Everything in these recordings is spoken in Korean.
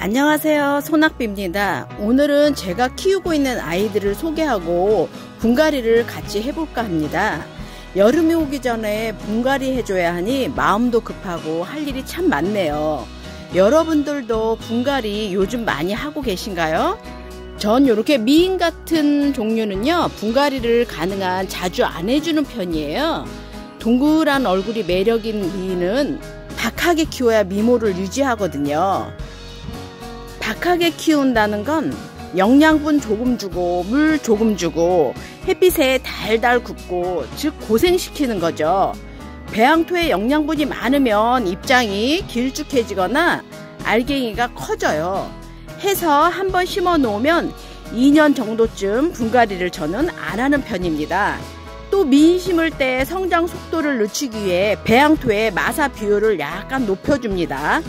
안녕하세요, 소낙비입니다. 오늘은 제가 키우고 있는 아이들을 소개하고 분갈이를 같이 해볼까 합니다. 여름이 오기 전에 분갈이 해줘야 하니 마음도 급하고 할 일이 참 많네요. 여러분들도 분갈이 요즘 많이 하고 계신가요? 전 이렇게 미인 같은 종류는요, 분갈이를 가능한 자주 안 해주는 편이에요. 동그란 얼굴이 매력인 미인은 박하게 키워야 미모를 유지하거든요. 박하게 키운다는 건 영양분 조금 주고 물 조금 주고 햇빛에 달달 굽고, 즉 고생시키는 거죠. 배양토에 영양분이 많으면 입장이 길쭉해지거나 알갱이가 커져요. 해서 한번 심어 놓으면 2년 정도쯤 분갈이를 저는 안 하는 편입니다. 또 미인 심을 때 성장 속도를 늦추기 위해 배양토의 마사 비율을 약간 높여줍니다.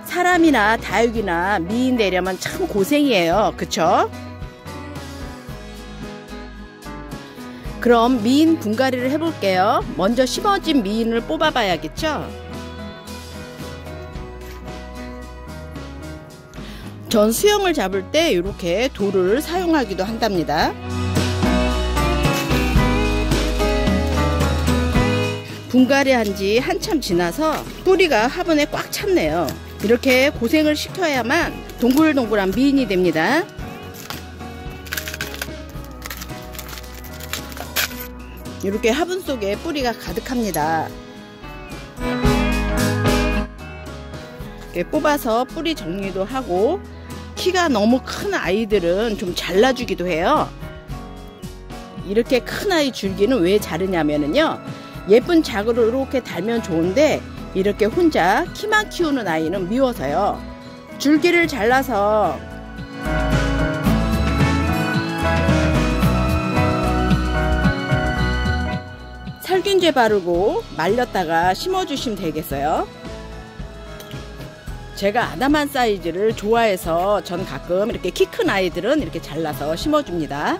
사람이나 다육이나 미인 되려면 참 고생이에요. 그쵸? 그럼 미인 분갈이를 해볼게요. 먼저 심어진 미인을 뽑아봐야겠죠? 전 수영을 잡을 때 이렇게 돌을 사용하기도 한답니다. 분갈이 한지 한참 지나서 뿌리가 화분에 꽉 찼네요. 이렇게 고생을 시켜야만 동글동글한 미인이 됩니다. 이렇게 화분 속에 뿌리가 가득합니다. 이렇게 뽑아서 뿌리 정리도 하고, 키가 너무 큰 아이들은 좀 잘라주기도 해요. 이렇게 큰 아이 줄기는 왜 자르냐면요, 예쁜 자그로 이렇게 달면 좋은데 이렇게 혼자 키만 키우는 아이는 미워서요. 줄기를 잘라서 살균제 바르고 말렸다가 심어주시면 되겠어요. 제가 아담한 사이즈를 좋아해서 전 가끔 이렇게 키 큰 아이들은 이렇게 잘라서 심어줍니다.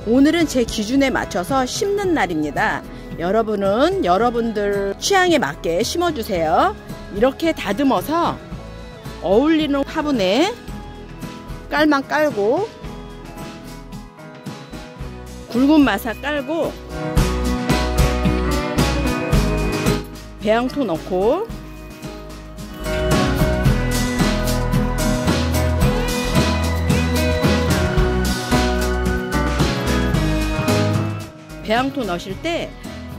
오늘은 제 기준에 맞춰서 심는 날입니다. 여러분은 여러분들 취향에 맞게 심어주세요. 이렇게 다듬어서 어울리는 화분에 깔만 깔고, 굵은 마사 깔고, 배양토 넣고, 배양토 넣으실 때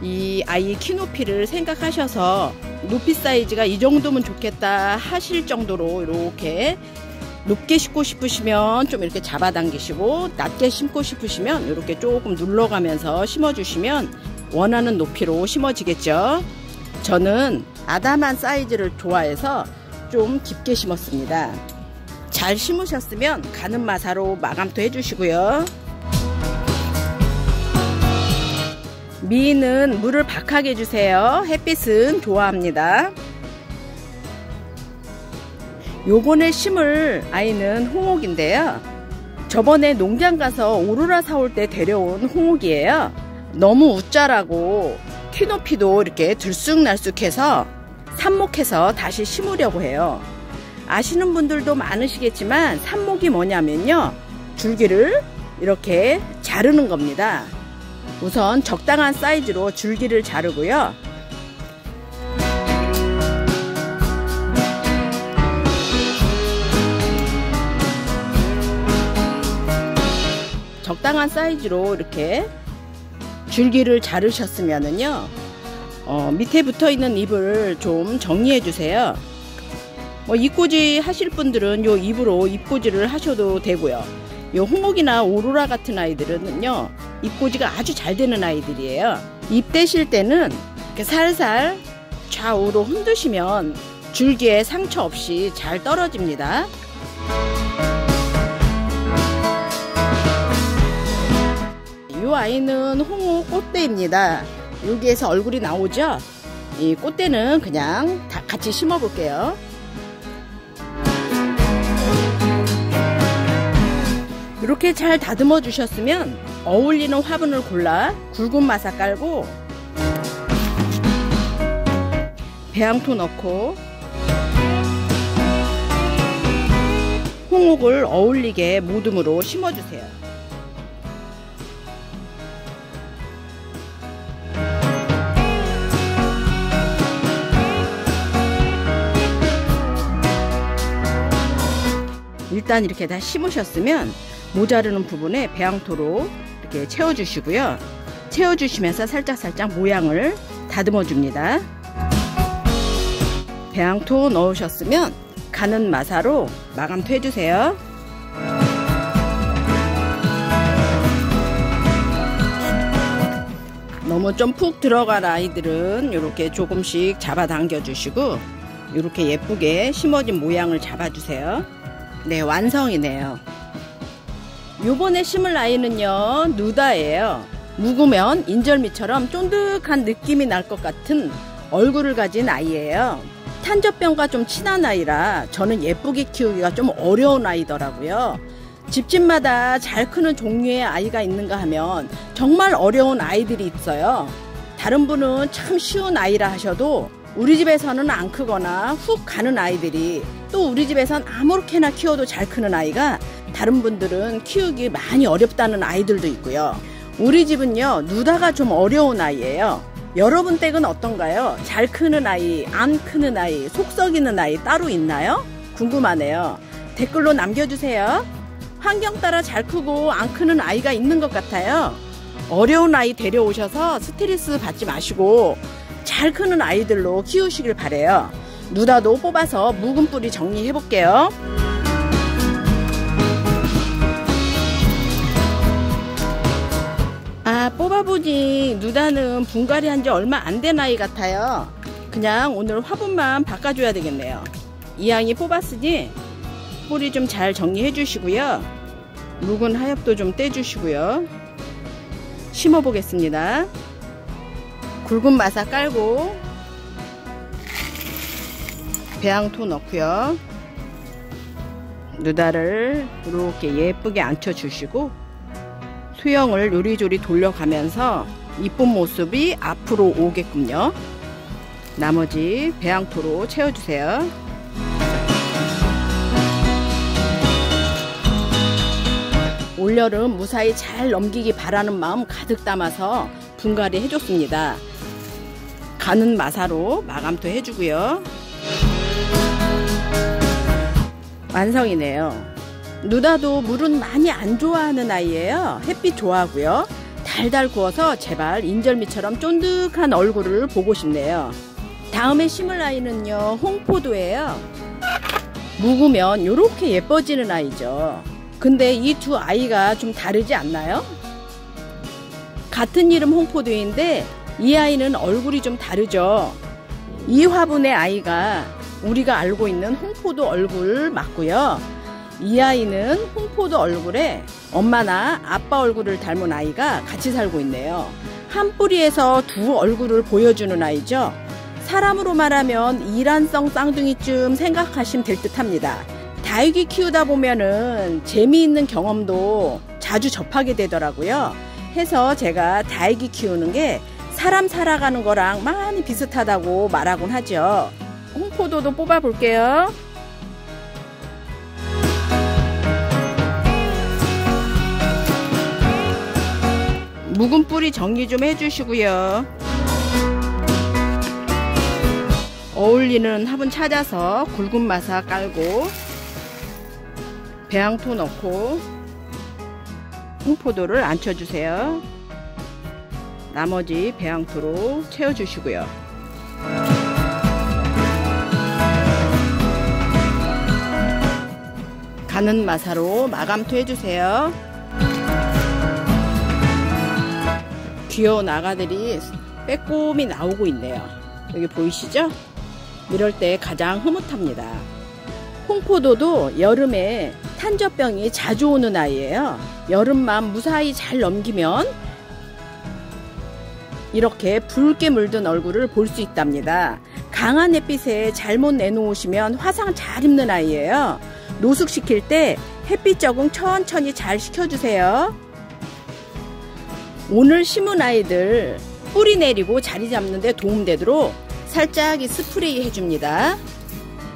이 아이 키 높이를 생각하셔서 높이 사이즈가 이 정도면 좋겠다 하실 정도로 이렇게 높게 심고 싶으시면 좀 이렇게 잡아당기시고, 낮게 심고 싶으시면 이렇게 조금 눌러가면서 심어주시면 원하는 높이로 심어지겠죠. 저는 아담한 사이즈를 좋아해서 좀 깊게 심었습니다. 잘 심으셨으면 가는 마사로 마감도 해주시고요. 미인은 물을 박하게 주세요. 햇빛은 좋아합니다. 요번에 심을 아이는 홍옥인데요, 저번에 농장 가서 오로라 사올 때 데려온 홍옥이에요. 너무 웃자라고 키 높이도 이렇게 들쑥날쑥해서 삽목해서 다시 심으려고 해요. 아시는 분들도 많으시겠지만 삽목이 뭐냐면요, 줄기를 이렇게 자르는 겁니다. 우선 적당한 사이즈로 줄기를 자르고요. 적당한 사이즈로 이렇게 줄기를 자르셨으면은요, 밑에 붙어 있는 잎을 좀 정리해 주세요. 잎꽂이 하실 분들은 요 잎으로 잎꽂이를 하셔도 되고요. 요 홍옥이나 오로라 같은 아이들은요, 잎꽂이가 아주 잘 되는 아이들이에요. 잎 떼실 때는 이렇게 살살 좌우로 흔드시면 줄기에 상처 없이 잘 떨어집니다. 이 아이는 홍옥 꽃대입니다. 여기에서 얼굴이 나오죠? 이 꽃대는 그냥 다 같이 심어 볼게요. 이렇게 잘 다듬어 주셨으면 어울리는 화분을 골라 굵은 마사 깔고, 배양토 넣고, 목을 어울리게 모둠으로 심어주세요. 일단 이렇게 다 심으셨으면 모자르는 부분에 배양토로 이렇게 채워주시고요. 채워주시면서 살짝살짝 모양을 다듬어 줍니다. 배양토 넣으셨으면 가는 마사로 마감토 해주세요. 너무 좀 푹 들어간 아이들은 이렇게 조금씩 잡아당겨 주시고 이렇게 예쁘게 심어진 모양을 잡아주세요. 네, 완성이네요. 요번에 심을 아이는요, 누다예요. 묵으면 인절미처럼 쫀득한 느낌이 날 것 같은 얼굴을 가진 아이예요. 탄저병과 좀 친한 아이라 저는 예쁘게 키우기가 좀 어려운 아이더라고요. 집집마다 잘 크는 종류의 아이가 있는가 하면 정말 어려운 아이들이 있어요. 다른 분은 참 쉬운 아이라 하셔도 우리 집에서는 안 크거나 훅 가는 아이들이, 또 우리 집에선 아무렇게나 키워도 잘 크는 아이가 다른 분들은 키우기 많이 어렵다는 아이들도 있고요. 우리 집은요, 누다가 좀 어려운 아이예요. 여러분 댁은 어떤가요? 잘 크는 아이, 안 크는 아이, 속 썩이는 아이 따로 있나요? 궁금하네요. 댓글로 남겨주세요. 환경 따라 잘 크고 안 크는 아이가 있는 것 같아요. 어려운 아이 데려오셔서 스트레스 받지 마시고 잘 크는 아이들로 키우시길 바래요. 누다도 뽑아서 묵은 뿌리 정리해 볼게요. 뽑아보니 누다는 분갈이 한 지 얼마 안 된 아이 같아요. 그냥 오늘 화분만 바꿔줘야 되겠네요. 이왕이 뽑았으니 뿌리 좀 잘 정리해 주시고요. 묵은 하엽도 좀 떼주시고요. 심어 보겠습니다. 굵은 마사 깔고 배양토 넣고요. 누다를 이렇게 예쁘게 앉혀주시고 수영을 요리조리 돌려가면서 이쁜 모습이 앞으로 오게끔요. 나머지 배양토로 채워주세요. 올여름 무사히 잘 넘기기 바라는 마음 가득 담아서 분갈이 해줬습니다. 가는 마사로 마감토 해주고요. 완성이네요. 누다도 물은 많이 안 좋아하는 아이예요. 햇빛 좋아하고요. 달달 구워서 제발 인절미처럼 쫀득한 얼굴을 보고 싶네요. 다음에 심을 아이는요, 홍포도예요. 묵으면 이렇게 예뻐지는 아이죠. 근데 이 두 아이가 좀 다르지 않나요? 같은 이름 홍포도인데 이 아이는 얼굴이 좀 다르죠. 이 화분의 아이가 우리가 알고 있는 홍포도 얼굴 맞고요. 이 아이는 홍포도 얼굴에 엄마나 아빠 얼굴을 닮은 아이가 같이 살고 있네요. 한 뿌리에서 두 얼굴을 보여주는 아이죠. 사람으로 말하면 이란성 쌍둥이쯤 생각하시면 될 듯 합니다. 다육이 키우다 보면은 재미있는 경험도 자주 접하게 되더라고요. 해서 제가 다육이 키우는 게 사람 살아가는 거랑 많이 비슷하다고 말하곤 하죠. 홍포도도 뽑아 볼게요. 묵은 뿌리 정리 좀 해주시고요. 어울리는 화분 찾아서 굵은 마사 깔고 배양토 넣고 홍포도를 앉혀주세요. 나머지 배양토로 채워주시고요. 가는 마사로 마감토 해주세요. 귀여운 아가들이 빼꼼히 나오고 있네요. 여기 보이시죠? 이럴 때 가장 흐뭇합니다. 홍포도도 여름에 탄저병이 자주 오는 아이예요. 여름만 무사히 잘 넘기면 이렇게 붉게 물든 얼굴을 볼 수 있답니다. 강한 햇빛에 잘못 내놓으시면 화상 잘 입는 아이예요. 노숙시킬 때 햇빛 적응 천천히 잘 시켜주세요. 오늘 심은 아이들 뿌리 내리고 자리 잡는 데 도움되도록 살짝 스프레이 해줍니다.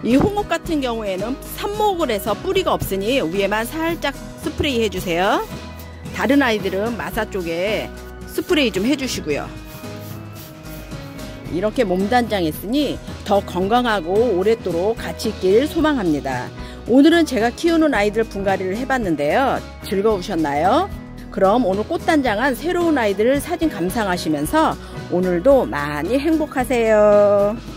이 홍옥 같은 경우에는 삽목을 해서 뿌리가 없으니 위에만 살짝 스프레이 해주세요. 다른 아이들은 마사 쪽에 스프레이 좀 해주시고요. 이렇게 몸단장했으니 더 건강하고 오랫도록 같이 있길 소망합니다. 오늘은 제가 키우는 아이들 분갈이를 해봤는데요. 즐거우셨나요? 그럼 오늘 꽃단장한 새로운 아이들 사진 감상하시면서 오늘도 많이 행복하세요.